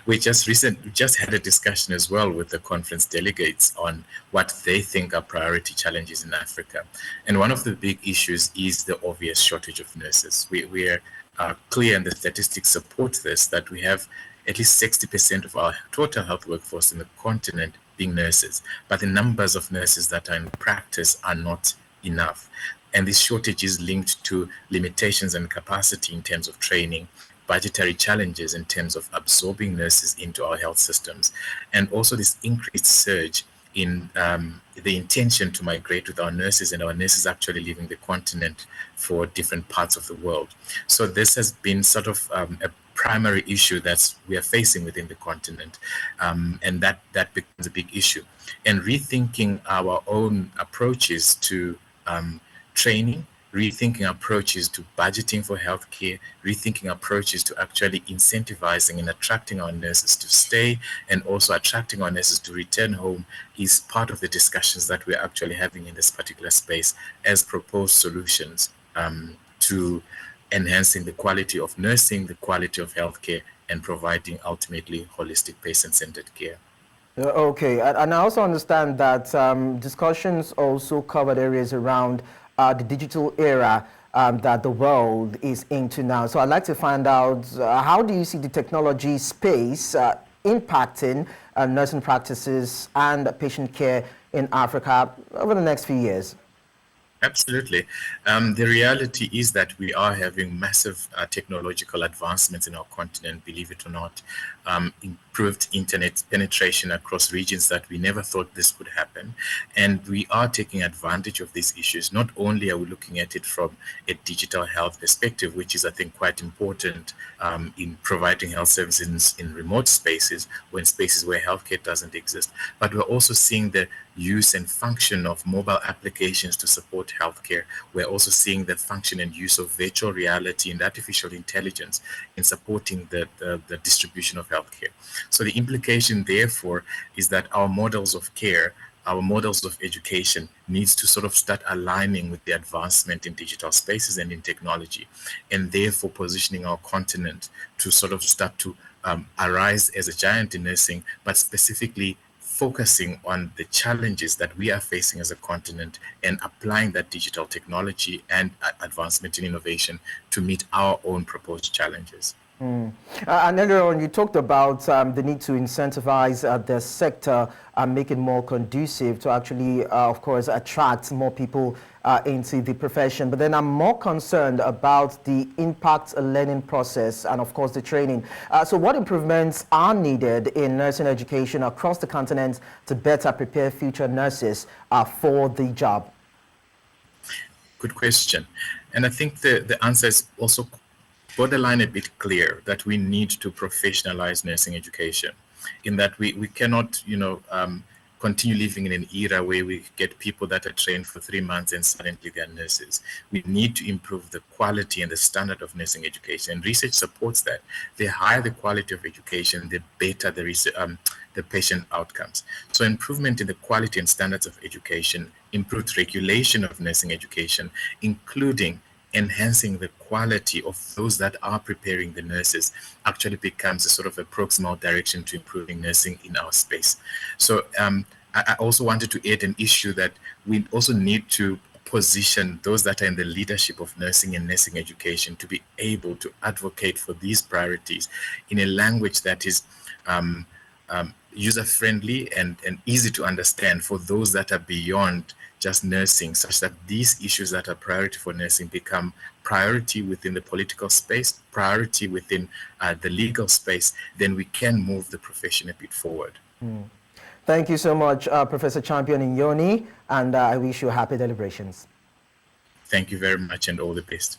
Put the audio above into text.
We just had a discussion as well with the conference delegates on what they think are priority challenges in Africa. And one of the big issues is the obvious shortage of nurses. We are clear, and the statistics support this, that we have at least 60% of our total health workforce in the continent being nurses, but the numbers of nurses that are in practice are not enough. And this shortage is linked to limitations and capacity in terms of training, budgetary challenges in terms of absorbing nurses into our health systems, and also this increased surge in the intention to migrate with our nurses, and our nurses actually leaving the continent for different parts of the world. So this has been sort of a primary issue that we are facing within the continent, and that becomes a big issue. And rethinking our own approaches to training, rethinking approaches to budgeting for healthcare, rethinking approaches to actually incentivizing and attracting our nurses to stay, and also attracting our nurses to return home is part of the discussions that we're actually having in this particular space as proposed solutions to enhancing the quality of nursing, the quality of healthcare, and providing ultimately holistic patient-centered care. Okay, and I also understand that discussions also covered areas around the digital era that the world is into now. So I'd like to find out, how do you see the technology space impacting nursing practices and patient care in Africa over the next few years? Absolutely. The reality is that we are having massive technological advancements in our continent, believe it or not. Improved internet penetration across regions that we never thought this would happen. And we are taking advantage of these issues. Not only are we looking at it from a digital health perspective, which is, I think, quite important in providing health services in remote spaces, or in spaces where healthcare doesn't exist, but we're also seeing the use and function of mobile applications to support healthcare. We're also seeing the function and use of virtual reality and artificial intelligence in supporting the distribution of healthcare. So the implication, therefore, is that our models of care, our models of education needs to sort of start aligning with the advancement in digital spaces and in technology, and therefore positioning our continent to sort of start to arise as a giant in nursing, but specifically focusing on the challenges that we are facing as a continent and applying that digital technology and advancement in innovation to meet our own proposed challenges. And earlier on, you talked about the need to incentivize the sector and make it more conducive to actually, of course, attract more people into the profession. But then I'm more concerned about the impact learning process and, of course, the training. So what improvements are needed in nursing education across the continent to better prepare future nurses for the job? Good question. And I think the answer is also borderline a bit clear, that we need to professionalize nursing education, in that we cannot, continue living in an era where we get people that are trained for 3 months and suddenly they're nurses. We need to improve the quality and the standard of nursing education, and research supports that. The higher the quality of education, the better the patient outcomes. So improvement in the quality and standards of education, improved regulation of nursing education, including enhancing the quality of those that are preparing the nurses, actually becomes a sort of a proximal direction to improving nursing in our space. So I also wanted to add an issue that we also need to position those that are in the leadership of nursing and nursing education to be able to advocate for these priorities in a language that is user-friendly and easy to understand for those that are beyond just nursing, such that these issues that are priority for nursing become priority within the political space, priority within the legal space. Then we can move the profession a bit forward. Thank you so much, Professor Champion Nyoni, and I wish you happy deliberations. Thank you very much, and all the best.